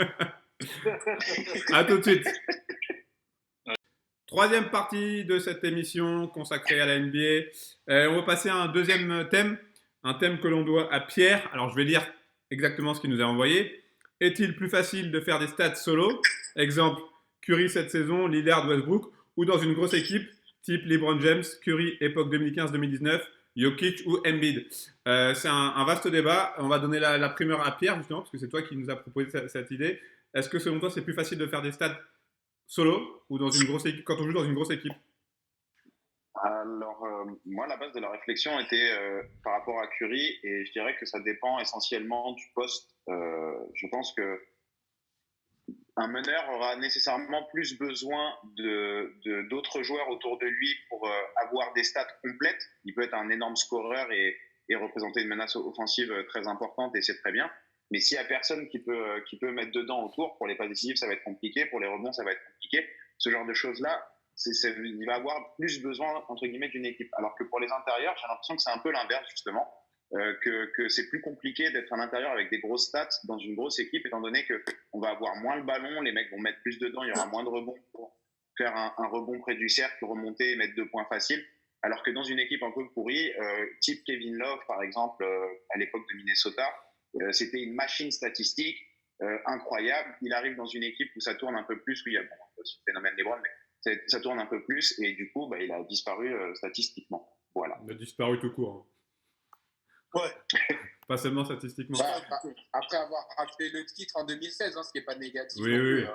À tout de suite. Troisième partie de cette émission consacrée à la NBA. On va passer à un deuxième thème. Un thème que l'on doit à Pierre. Alors, je vais lire exactement ce qu'il nous a envoyé. Est-il plus facile de faire des stats solo? Exemple, Curry cette saison, Lillard, Westbrook, ou dans une grosse équipe, type LeBron James, Curry, époque 2015-2019, Jokic ou Embiid. C'est un vaste débat. On va donner la primeur à Pierre, justement, parce que c'est toi qui nous as proposé cette idée. Est-ce que, selon toi, c'est plus facile de faire des stats solo ou dans une grosse équipe, quand on joue dans une grosse équipe? Alors, moi, la base de la réflexion était par rapport à Curry, et je dirais que ça dépend essentiellement du poste. Je pense que un meneur aura nécessairement plus besoin d'autres joueurs autour de lui pour avoir des stats complètes. Il peut être un énorme scoreur et représenter une menace offensive très importante, et c'est très bien. Mais s'il n'y a personne qui peut mettre dedans autour, pour les passes décisives, ça va être compliqué, pour les rebonds, ça va être compliqué. Ce genre de choses-là, il va avoir plus besoin, entre guillemets, d'une équipe. Alors que pour les intérieurs, j'ai l'impression que c'est un peu l'inverse, justement. Que c'est plus compliqué d'être à l'intérieur avec des grosses stats dans une grosse équipe, étant donné qu'on va avoir moins le ballon, les mecs vont mettre plus dedans, il y aura moins de rebonds pour faire un rebond près du cercle, remonter et mettre 2 points faciles. Alors que dans une équipe un peu pourrie, type Kevin Love, par exemple, à l'époque de Minnesota, c'était une machine statistique incroyable. Il arrive dans une équipe où ça tourne un peu plus, où il y a ce phénomène LeBron, mais ça tourne un peu plus, et du coup, il a disparu statistiquement. Voilà. Il a disparu tout court. Hein. Ouais. Pas seulement statistiquement. Après avoir racheté le titre en 2016, ce qui n'est pas négatif. Oui.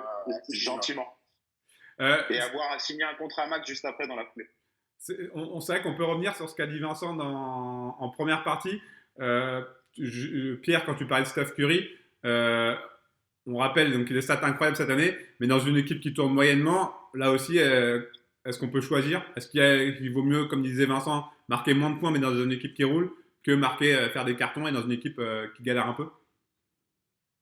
Gentiment. Et avoir signé un contrat max juste après dans la foulée. On sait qu'on peut revenir sur ce qu'a dit Vincent en première partie. Pierre, quand tu parlais de Steph Curry, on rappelle donc qu'il a des stats incroyables cette année, mais dans une équipe qui tourne moyennement, là aussi, est-ce qu'on peut choisir? Est-ce qu'il vaut mieux, comme disait Vincent, marquer moins de points mais dans une équipe qui roule, que faire des cartons et dans une équipe qui galère un peu?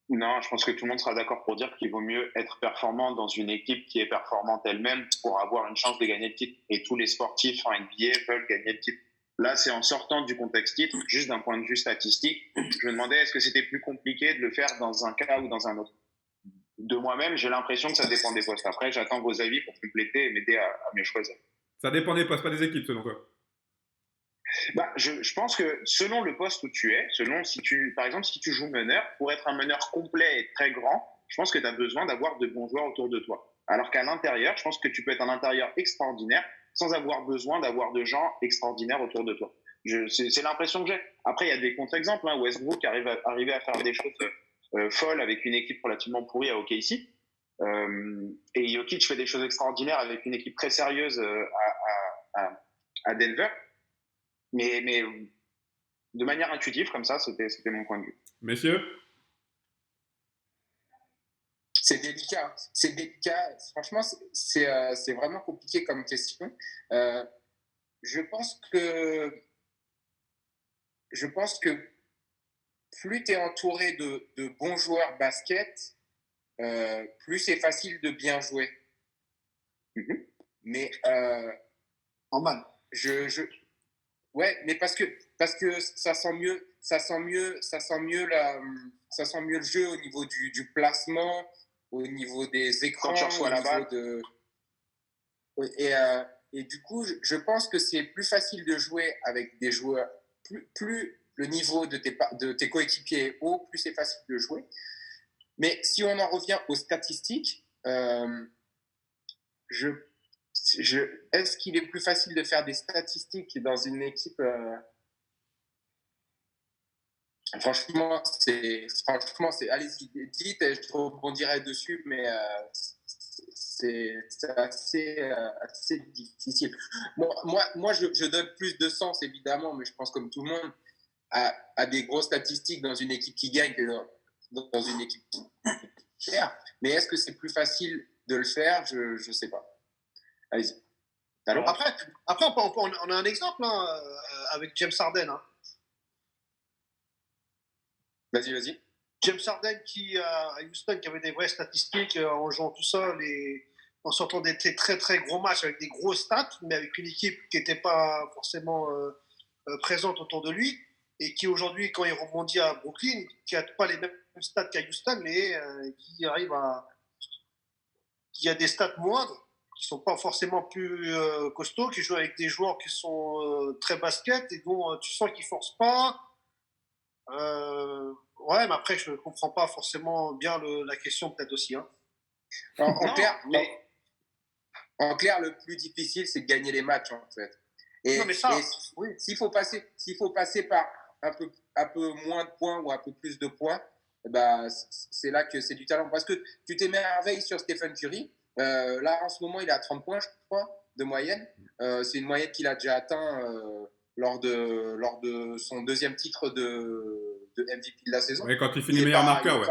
Non, je pense que tout le monde sera d'accord pour dire qu'il vaut mieux être performant dans une équipe qui est performante elle-même pour avoir une chance de gagner le titre. Et tous les sportifs en NBA veulent gagner le titre. Là, c'est en sortant du contexte titre, juste d'un point de vue statistique. Je me demandais, est-ce que c'était plus compliqué de le faire dans un cas ou dans un autre? De moi-même, j'ai l'impression que ça dépend des postes. Après, j'attends vos avis pour compléter et m'aider à mieux choisir. Ça dépend des postes, pas des équipes, selon toi? Je pense que selon le poste où tu es, par exemple, si tu joues meneur, pour être un meneur complet et très grand, je pense que tu as besoin d'avoir de bons joueurs autour de toi. Alors qu'à l'intérieur, je pense que tu peux être un intérieur extraordinaire sans avoir besoin d'avoir de gens extraordinaires autour de toi. C'est l'impression que j'ai. Après, il y a des contre-exemples. Westbrook arrivait à faire des choses folles avec une équipe relativement pourrie à OKC. Et Jokic fait des choses extraordinaires avec une équipe très sérieuse à Denver. Mais de manière intuitive, comme ça, c'était mon point de vue. Messieurs? C'est délicat. C'est délicat. Franchement, c'est vraiment compliqué comme question. Je pense que plus tu es entouré de bons joueurs basket, plus c'est facile de bien jouer. Mais Normal. ouais, mais parce que ça sent mieux le jeu au niveau du placement, au niveau des écrans, Quand tu reçois la balle. Et du coup, je pense que c'est plus facile de jouer avec des joueurs. Plus le niveau de tes coéquipiers est haut, plus c'est facile de jouer. Mais si on en revient aux statistiques, est-ce qu'il est plus facile de faire des statistiques dans une équipe Franchement, allez-y, dites, et je rebondirai dessus, mais c'est assez difficile. Moi, je donne plus de sens, évidemment, mais je pense comme tout le monde, à des grosses statistiques dans une équipe qui gagne que dans une équipe qui perd. Mais est-ce que c'est plus facile de le faire? Je ne sais pas. Allez-y. Alors, après on a un exemple hein, avec James Harden. Hein. Vas-y. James Harden à Houston qui avait des vraies statistiques en jouant tout seul et en sortant des très très gros matchs avec des gros stats, mais avec une équipe qui n'était pas forcément présente autour de lui et qui aujourd'hui, quand il rebondit à Brooklyn, qui n'a pas les mêmes stats qu'à Houston, mais qui arrive qui a des stats moindres, qui ne sont pas forcément plus costauds, qui jouent avec des joueurs qui sont très basket et dont tu sens qu'ils ne forcent pas. Ouais, mais après, je ne comprends pas forcément bien la question, peut-être aussi. Hein. En clair, le plus difficile, c'est de gagner les matchs, en fait. Non, mais ça, oui. S'il faut passer par un peu moins de points ou un peu plus de points, bah, c'est là que c'est du talent. Parce que tu t'émerveilles sur Stephen Curry. Là, en ce moment, il est à 30 points, je crois, de moyenne. C'est une moyenne qu'il a déjà atteint lors de son deuxième titre de MVP de la saison. Oui, quand il finit meilleur marqueur, ouais.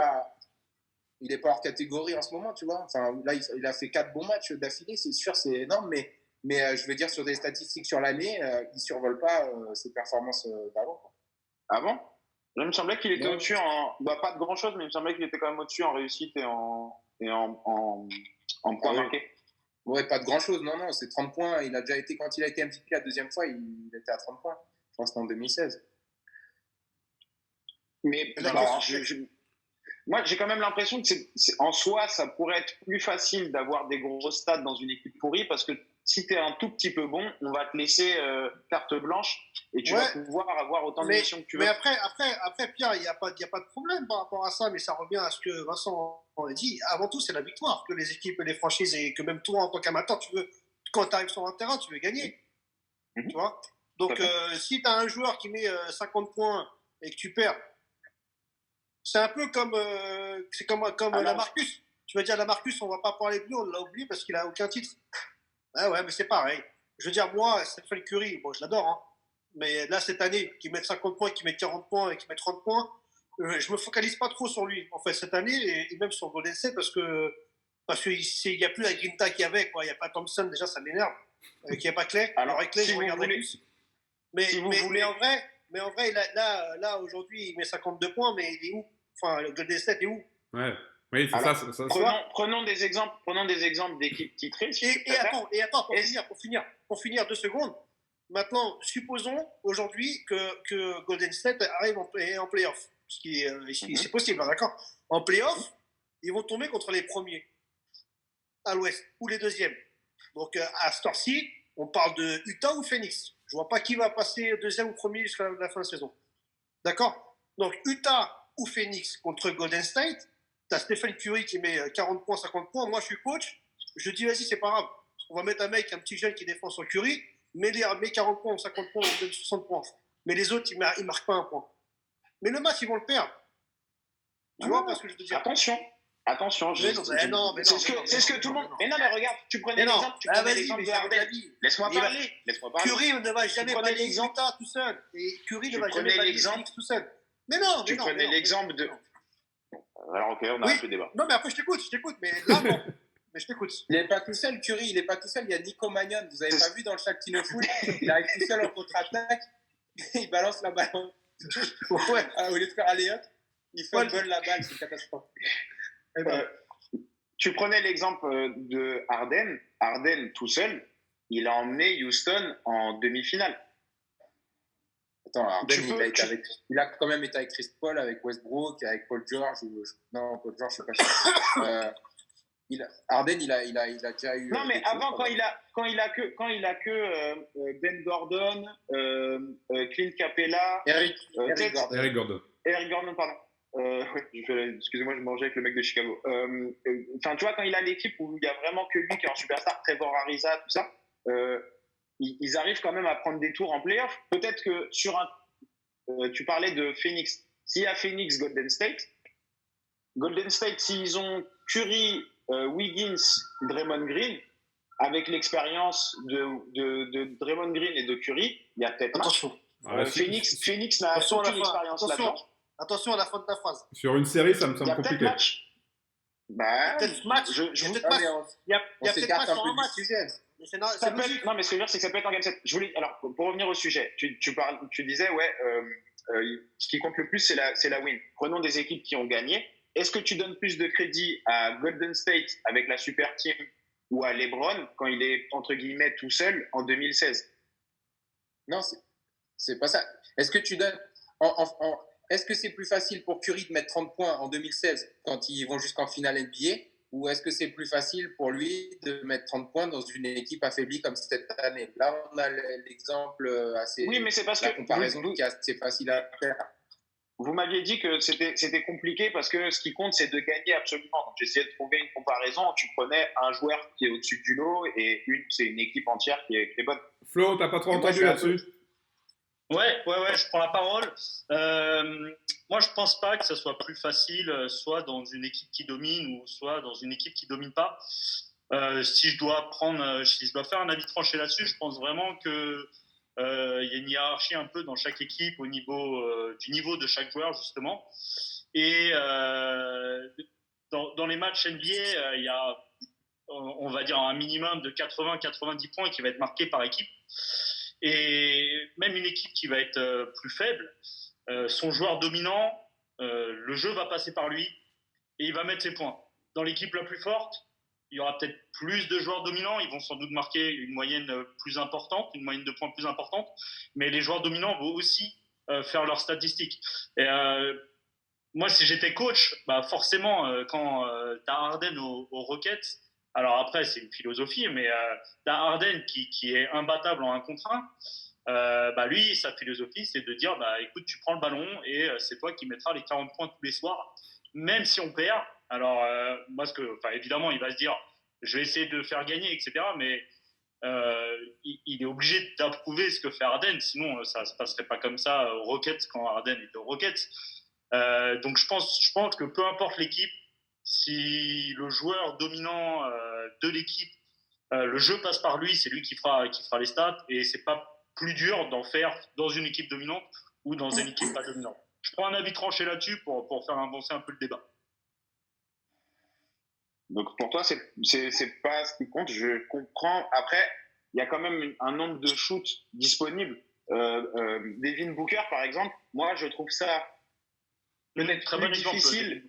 Il n'est pas hors catégorie en ce moment, tu vois. Enfin, là, il a fait 4 bons matchs d'affilée, c'est sûr, c'est énorme, mais je veux dire, sur des statistiques sur l'année, il ne survole pas ses performances d'avant. Ah bon? Il me semblait qu'il était au-dessus pas de grand-chose, mais il me semblait qu'il était quand même au-dessus en réussite et en points marqués. Ouais, pas de grand-chose, non, c'est 30 points. Quand il a été MVP la deuxième fois, il était à 30 points. Je pense que c'était en 2016. Mais moi, j'ai quand même l'impression que en soi, ça pourrait être plus facile d'avoir des gros stats dans une équipe pourrie parce que si tu es un tout petit peu bon, on va te laisser carte blanche et tu vas pouvoir avoir autant de missions que tu veux. Mais après Pierre, il n'y a pas de problème par rapport à ça, mais ça revient à ce que Vincent a dit. Avant tout, c'est la victoire que les équipes et les franchises et que même toi, en tant qu'amateur, tu veux, quand tu arrives sur un terrain, tu veux gagner. Tu vois? Donc, si tu as un joueur qui met 50 points et que tu perds, c'est un peu comme la Marcus. Tu vas dire la Marcus, on va pas parler de lui, on l'a oublié parce qu'il a aucun titre. Ouais, mais c'est pareil. Je veux dire, moi, Stephen Curry, bon, je l'adore, hein. Mais là, cette année, qu'il mette 50 points, qu'il mette 40 points et qu'il mette 30 points, je me focalise pas trop sur lui, en fait, cette année, et même sur Golden State, parce qu'il n'y a plus la grinta qu'il y avait, quoi. Il n'y a pas Thompson, déjà, ça m'énerve. Qu'il n'y a pas Clay. Alors, avec Clay, je regarderai plus. Mais en vrai, là, aujourd'hui, il met 52 points, mais il est où? Enfin, le Golden State est où? Ouais. Oui, c'est alors, ça. Prenons des exemples d'équipes titrées. Et attends, pour finir 2 secondes. Maintenant, supposons aujourd'hui que Golden State arrive en play-off. C'est possible, d'accord? En play-off, ils vont tomber contre les premiers à l'ouest ou les deuxièmes. Donc, à cette heure-ci, on parle de Utah ou Phoenix. Je ne vois pas qui va passer deuxième ou premier jusqu'à la fin de saison. D'accord? Donc, Utah ou Phoenix contre Golden State. Tu as Stephen Curry qui met 40 points, 50 points. Moi, je suis coach. Je dis, vas-y, c'est pas grave. On va mettre un petit jeune qui défend sur Curry. Mets 40 points ou 50 points, on donne 60 points. Mais les autres, ils ne marquent pas un point. Mais le match, ils vont le perdre. Tu vois pas ce que je veux dire? Attention. C'est ce que tout le monde. Mais non, mais regarde, tu prenais l'exemple de Harden. Laisse-moi parler. Curry ne va jamais balayer Utah tout seul. Et Curry ne va jamais balayer Phoenix tout seul. Mais non. Tu prenais l'exemple de. Alors, ok, on arrête le débat. Non, mais après, je t'écoute, mais là, non. Mais je t'écoute. Il n'est pas tout seul, Curry, il n'est pas tout seul. Il y a Nico Magnon, vous n'avez pas vu dans le Shaqtino Foot, il arrive tout seul en contre-attaque, il balance la balle. Ouais, au lieu de faire aller-hop, il fumble la balle, c'est une catastrophe. Tu prenais l'exemple de Harden. Harden, tout seul, il a emmené Houston en demi-finale. Attends, Harden, il a quand même été avec Chris Paul, avec Westbrook, avec Paul George. Non, Paul George, je ne sais pas. Harden, il a déjà eu. Non, mais avant, quand il a que Ben Gordon, Clint Capella, Eric Gordon. Eric Gordon, pardon. Excusez-moi, je mangeais avec le mec de Chicago. Enfin, tu vois, quand il a l'équipe où il y a vraiment que lui qui est en superstar, Trevor Ariza, tout ça, ils arrivent quand même à prendre des tours en playoff. Peut-être que sur tu parlais de Phoenix. S'il y a Phoenix, Golden State, s'ils ont Curry, Wiggins, Draymond Green, avec l'expérience de Draymond Green et de Curry, il y a peut-être Attention. Phoenix n'a aucune expérience là-dedans. Attention à la fin de ta phrase. Sur une série, ça me semble compliqué. Il y a peut-être match. Il y a peut-être match sur un match. Non, mais ce que je veux dire, c'est que ça peut être un game set. Alors, pour revenir au sujet, tu disais, ce qui compte le plus, c'est la win. Prenons des équipes qui ont gagné. Est-ce que tu donnes plus de crédit à Golden State avec la super team ou à LeBron quand il est, entre guillemets, tout seul en 2016? Non, c'est pas ça. Est-ce que tu donnes. Est-ce que c'est plus facile pour Curry de mettre 30 points en 2016 quand ils vont jusqu'en finale NBA, ou est-ce que c'est plus facile pour lui de mettre 30 points dans une équipe affaiblie comme cette année? Là, on a l'exemple assez. Oui, mais c'est parce la que comparaison qui est assez facile à faire. Vous m'aviez dit que c'était compliqué parce que ce qui compte, c'est de gagner absolument. Donc, j'essayais de trouver une comparaison. Tu prenais un joueur qui est au-dessus du lot et c'est une équipe entière qui est bonne. Flo, t'as pas trop entendu là-dessus? Ouais, je prends la parole. Moi, je pense pas que ça soit plus facile, soit dans une équipe qui domine ou soit dans une équipe qui domine pas. Si je dois faire un avis tranché là-dessus, je pense vraiment que il y a une hiérarchie un peu dans chaque équipe au niveau du niveau de chaque joueur justement. Et dans les matchs NBA, il y a, on va dire, un minimum de 80-90 points qui va être marqué par équipe. Et même une équipe qui va être plus faible, son joueur dominant, le jeu va passer par lui et il va mettre ses points. Dans l'équipe la plus forte, il y aura peut-être plus de joueurs dominants, ils vont sans doute marquer une moyenne plus importante, une moyenne de points plus importante, mais les joueurs dominants vont aussi faire leurs statistiques. Et moi, si j'étais coach, forcément, quand tu as Harden aux Rockets, alors après, c'est une philosophie, mais tu as Harden qui est imbattable en 1 contre 1. Lui, sa philosophie, c'est de dire écoute, tu prends le ballon et c'est toi qui mettras les 40 points tous les soirs, même si on perd. Alors, évidemment, il va se dire je vais essayer de faire gagner, etc. Mais il est obligé d'approuver ce que fait Harden, sinon ça ne se passerait pas comme ça aux Rockets quand Harden est aux Rockets. Donc, je pense que peu importe l'équipe, si le joueur dominant de l'équipe, le jeu passe par lui, c'est lui qui fera les stats, et c'est pas plus dur d'en faire dans une équipe dominante ou dans une équipe pas dominante. Je prends un avis tranché là-dessus pour faire avancer un peu le débat. Donc pour toi, c'est pas ce qui compte. Je comprends. Après, il y a quand même un nombre de shoots disponibles. Devin Booker, par exemple, moi, je trouve ça peut-être très difficile.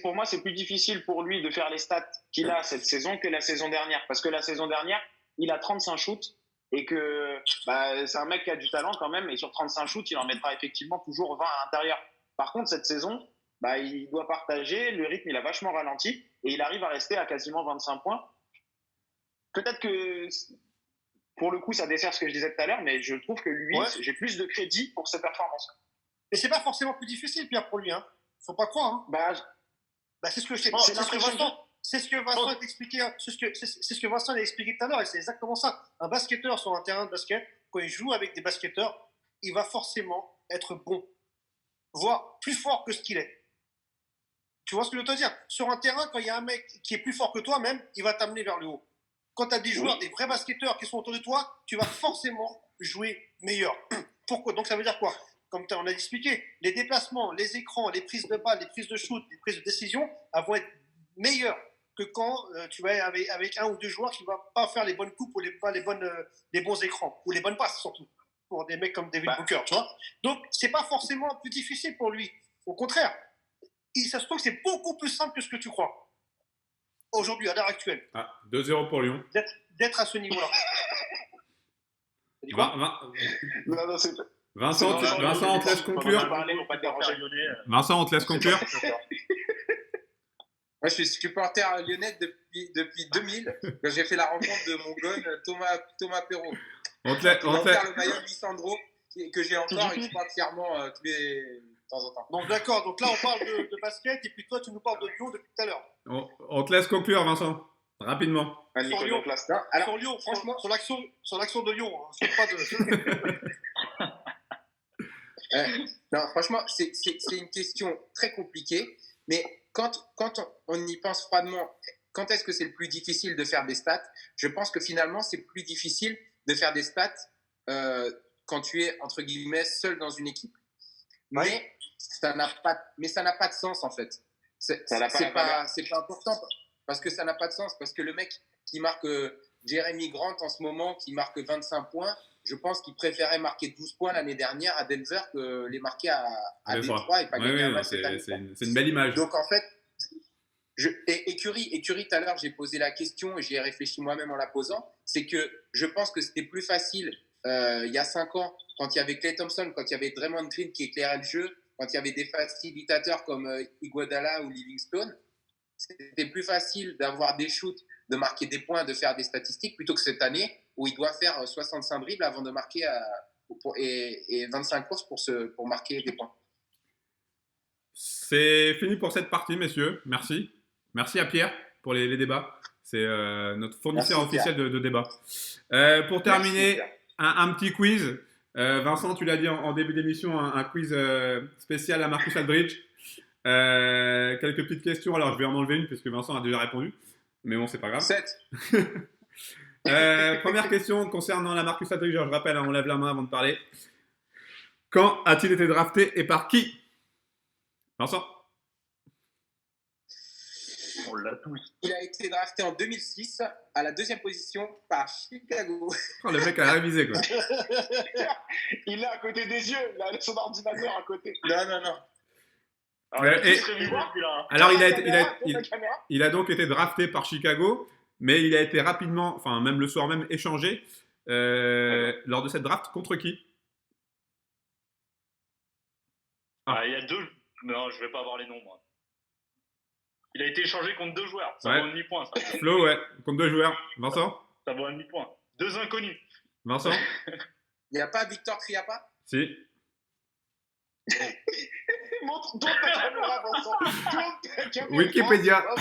Pour moi, c'est plus difficile pour lui de faire les stats qu'il a cette saison que la saison dernière. Parce que la saison dernière, il a 35 shoots et que c'est un mec qui a du talent quand même. Et sur 35 shoots, il en mettra effectivement toujours 20 à l'intérieur. Par contre, cette saison, il doit partager. Le rythme, il a vachement ralenti et il arrive à rester à quasiment 25 points. Peut-être que pour le coup, ça dessert ce que je disais tout à l'heure, mais je trouve que lui, j'ai plus de crédit pour ses performances. Et c'est pas forcément plus difficile, Pierre, pour lui. Faut pas croire. C'est ce que Vincent a expliqué. C'est ce que Vincent a expliqué tout à l'heure, et c'est exactement ça. Un basketteur sur un terrain de basket, quand il joue avec des basketteurs, il va forcément être bon, voire plus fort que ce qu'il est. Tu vois ce que je veux te dire? Sur un terrain, quand il y a un mec qui est plus fort que toi, même, il va t'amener vers le haut. Quand tu as des joueurs, des vrais basketteurs qui sont autour de toi, tu vas forcément jouer meilleur. Pourquoi? Donc ça veut dire quoi? comme on a expliqué, les déplacements, les écrans, les prises de balles, les prises de shoot, les prises de décision, elles vont être meilleures que quand tu vas avec un ou deux joueurs qui ne vont pas faire les bonnes coupes ou les bons écrans, ou les bonnes passes surtout, pour des mecs comme David Booker, tu vois. Donc, c'est pas forcément plus difficile pour lui. Au contraire, ça se trouve que c'est beaucoup plus simple que ce que tu crois. Aujourd'hui, à l'heure actuelle. 2-0 pour Lyon. D'être à ce niveau-là. Non, c'est... Vincent, on te laisse conclure. Vincent, on te laisse conclure. Moi, je suis supporter lyonnais depuis 2000, quand j'ai fait la rencontre de mon gon Thomas Perrault. On te laisse. Le maillot de Lissandro, que j'ai encore et que je porte fièrement tous les... de temps en temps. Donc d'accord, donc là on parle de basket et puis toi tu nous parles de Lyon depuis tout à l'heure. On te laisse conclure, Vincent, rapidement. Sur Lyon, sur Lyon, franchement, sur l'action de Lyon, hein, pas de... Non, franchement, c'est une question très compliquée, mais quand on y pense froidement, quand est-ce que c'est le plus difficile de faire des stats? Je pense que finalement, c'est plus difficile de faire des stats quand tu es, entre guillemets, seul dans une équipe. Mais ça n'a pas de sens, en fait. C'est pas important, parce que ça n'a pas de sens, parce que le mec qui marque Jeremy Grant en ce moment, qui marque 25 points, je pense qu'il préférait marquer 12 points l'année dernière à Denver que les marquer à Détroit et pas gagner un match. C'est une belle image. Donc, en fait, et Curry, tout à l'heure, j'ai posé la question et j'y ai réfléchi moi-même en la posant. C'est que je pense que c'était plus facile il y a 5 ans, quand il y avait Klay Thompson, quand il y avait Draymond Green qui éclairait le jeu, quand il y avait des facilitateurs comme Iguodala ou Livingstone. C'était plus facile d'avoir des shoots, de marquer des points, de faire des statistiques, plutôt que cette année où il doit faire 65 dribbles avant de marquer et 25 courses pour marquer des points. C'est fini pour cette partie, messieurs. Merci. Merci à Pierre pour les débats. C'est notre fournisseur officiel de débats. Pour terminer, un petit quiz. Vincent, tu l'as dit en début d'émission, un quiz spécial à Marcus Aldridge. Quelques petites questions. Alors, je vais en enlever une parce que Vincent a déjà répondu. Mais bon, c'est pas grave. 7. Première question concernant la Marcus Aldridge. Je rappelle, on lève la main avant de parler. Quand a-t-il été drafté et par qui? Vincent? On l'a tous. Il a été drafté en 2006 à la 2e position par Chicago. Oh, le mec a révisé, quoi. Il est à côté des yeux, il a son ordinateur à côté. Non. Alors, il a donc été drafté par Chicago, mais il a été rapidement, enfin même le soir même, échangé lors de cette draft contre qui? Il y a 2. Non, je vais pas avoir les noms, moi. Il a été échangé contre 2 joueurs. Ça vaut un demi-point, ça. Flo, ouais. Contre 2 joueurs. Vincent? Ça vaut un demi-point. 2 inconnus. Vincent? Il n'y a pas Victor Kriapa? Si. Montre ta caméra, Vincent. Wikipédia. Non,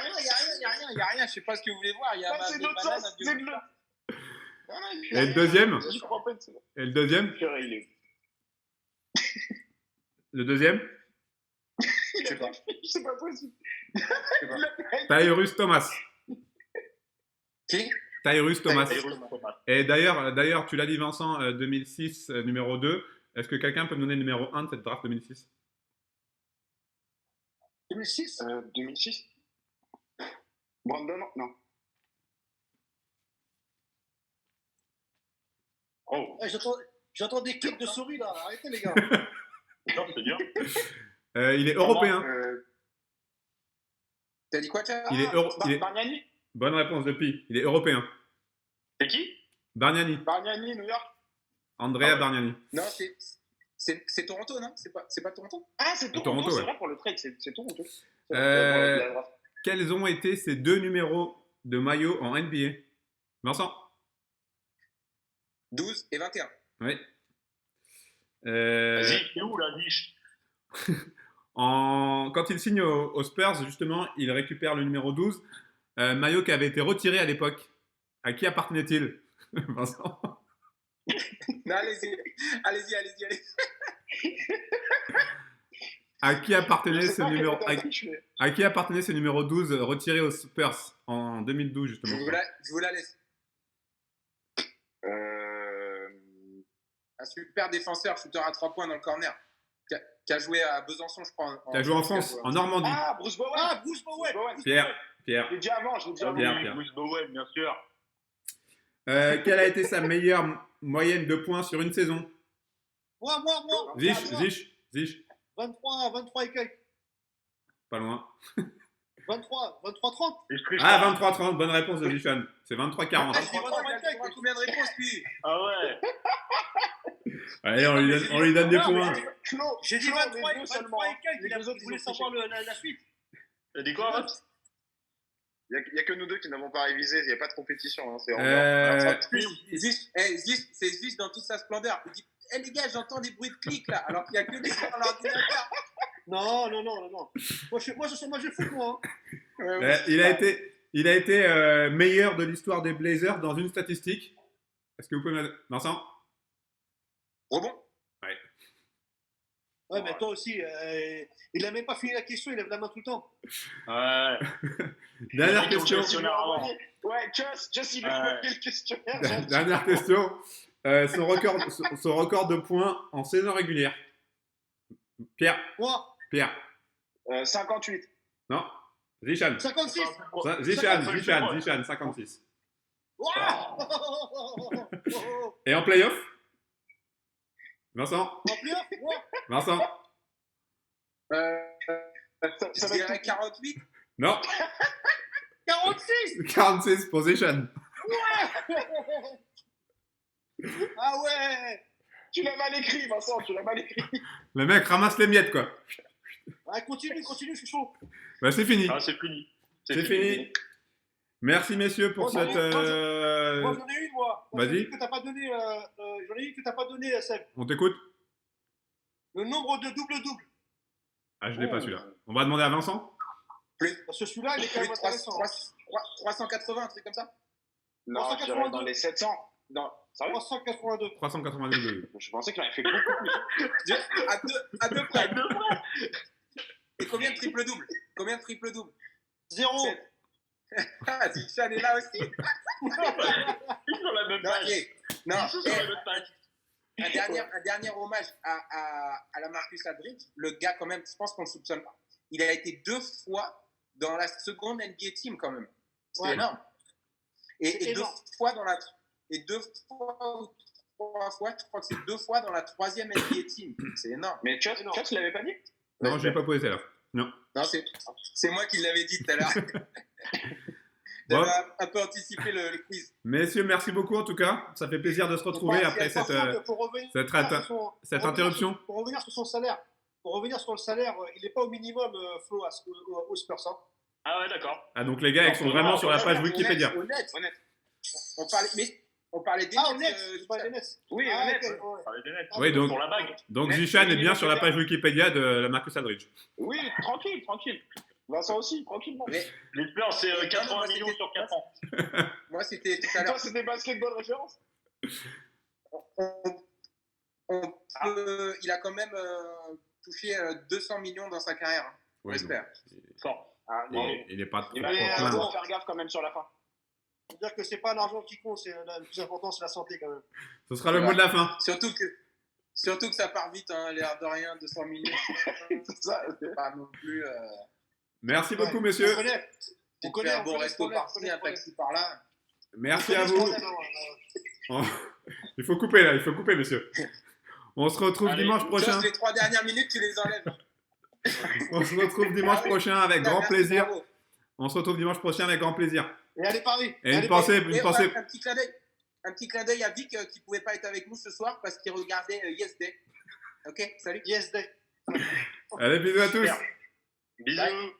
il n'y a rien. Je ne sais pas ce que vous voulez voir. Il y a c'est notre sens. C'est le... Et le deuxième? Je crois pas que c'est... Et le deuxième? Le deuxième? Je sais pas. C'est pas possible. Tyrus Thomas. Qui? Tyrus Thomas. Et d'ailleurs, tu l'as dit, Vincent, 2006, numéro 2. Est-ce que quelqu'un peut me donner le numéro 1 de cette draft 2006? 2006 2006 Brandon? Non. Oh. J'entends des clics de souris là, arrêtez les gars. Non, c'est bien. Il est européen. T'as dit quoi, Pierre? Bargnani? Bonne réponse depuis. Il est européen. C'est qui? Bargnani. Bargnani, New York? Andrea Bargnani. Non, c'est Toronto, non? C'est pas Toronto? Ah, c'est Toronto, c'est vrai pour le trade, c'est Toronto. Quels ont été ces 2 numéros de maillot en NBA? Vincent? 12 et 21. Oui. Vas-y, c'est où la niche? Quand il signe aux Spurs, justement, il récupère le numéro 12, maillot qui avait été retiré à l'époque. À qui appartenait-il, Vincent? Non, allez-y. À qui appartenait ce numéro 12 retiré aux Spurs en 2012, justement? Je vous la laisse. super défenseur, shooter à 3 points dans le corner, qui a joué à Besançon, je crois. Qui a joué en France, en Normandie. Ah, Bruce Bowen. Ah, Bruce Bowen. Pierre. Je l'ai dit avant, Pierre. Bruce Bowen, bien sûr. Quelle a été sa meilleure moyenne de points sur une saison? Moi. Zich. 23 et quelques. Pas loin. 23, 30. Et je triche Ah, pas. 23-30, bonne réponse de Zichan. C'est 23-40. Ah, je dis 23 et quelques, combien de réponses, lui? Ah ouais. Allez, on lui donne des points. J'ai dit Claude, 23 les deux et seulement, hein. quelques. Les deux autres, Il voulait ils ont savoir la suite. T'as dit quoi, Raps? Il n'y a que nous deux qui n'avons pas révisé, il n'y a pas de compétition. Hein, c'est en Ziz, c'est Ziz dans toute sa splendeur. Il dit les gars, j'entends des bruits de clics là, alors qu'il n'y a que des sur l'ordinateur. Non. Moi, je suis match de foot, moi. Il a été meilleur de l'histoire des Blazers dans une statistique. Est-ce que vous pouvez me... Vincent? Rebond. Ouais, mais toi aussi, il n'a même pas fini la question, il lève la main tout le temps. Ouais. Dernière question. Ouais, Just il a envoyé le questionnaire. Dernière question. Son record de points en saison régulière. Pierre. Moi, 58. Non. Zichan. 56. Zichan, 56. Ouah. Et en playoff? Vincent. En playoff, moi. Vincent. Je dirais 48. Non. 46. 46 pour Zichan. Ah ouais. Tu l'as mal écrit, Vincent, tu l'as mal écrit. Le mec ramasse les miettes, quoi. Ah, continue, je suis chaud. Bah, c'est fini. Ah, c'est fini. C'est fini. Merci, messieurs, pour cette... Moi, j'en ai une, moi. Vas-y. J'en ai une que t'as pas donné, Seb. On t'écoute? Le nombre de double-double. Ah, je l'ai pas celui-là. On va demander à Vincent. Parce que celui-là, il est quand même intéressant. 380, un truc comme ça. Non, je dirais dans les 700. Non, sérieux 382. 382. Je pensais qu'il en avait fait beaucoup plus. À deux près. Et combien de triple-double? 0. Ah, Zichan est là aussi. Ils sont la même page. Non, Ils sont sur la même page. un dernier hommage à la Marcus Aldridge. Le gars, quand même, je pense qu'on ne le soupçonne pas. Il a été 2 fois dans la seconde NBA team, quand même. C'est énorme. Et 2 fois dans la... Et 2 fois ou 3 fois, je crois que c'est 2 fois dans la 3e NBA team. C'est énorme. Mais tu l'avais pas dit? Non, je l'ai pas posé celle-là. Non. Non, c'est moi qui l'avais dit tout à l'heure. Bon. J'avais un peu anticipé le quiz. Messieurs, merci beaucoup en tout cas. Ça fait plaisir de se retrouver après cette interruption. Pour revenir sur son salaire, il n'est pas au minimum, Flo, au Spurs. Hein. Ah ouais, d'accord. Ah, donc les gars, ils sont vraiment sur la page Wikipédia. Honnête. On parlait des Nets. Nets. Pas des Nets. Oui, Ah, honnête. ok, ouais. Ça va être des nets. Oui, donc- Pour la bague. Donc Zichan est bien sur la page Wikipédia de la Marcus Aldridge. Oui, tranquille. Vincent aussi, tranquillement. Les Spurs, c'est 80 millions sur 4 ans. Moi, c'était tout à Toi, l'heure. c'était basketball référence? Il a quand même touché 200 millions dans sa carrière. Hein. On Oui, espère. Fort. Ah, Il n'est pas trop Il pour va plaindre. faire gaffe quand même sur la fin. C'est-à-dire que c'est pas l'argent qui compte, le plus important, c'est la santé quand même. Ce sera le mot de la fin. Surtout que ça part vite, hein, l'air de rien, 200 millions. C'est ça. C'est pas non plus. Merci beaucoup, On messieurs. connaît. Tu On te fais un bon connaît resto ce par-ci, problème, un taxi par-là. Merci à vous. Il faut couper là, messieurs. On se retrouve Allez, dimanche prochain. Juste les 3 dernières minutes, tu les enlèves. On se retrouve dimanche prochain avec grand Merci, plaisir. bravo. On se retrouve dimanche prochain avec grand plaisir. Et allez Paris. Et Allez, une pensée, Et une pensée. un petit clin d'œil à Vic qui ne pouvait pas être avec nous ce soir parce qu'il regardait Yes Day. Ok, salut. Yes Day. Allez, bisous à tous. Bisous.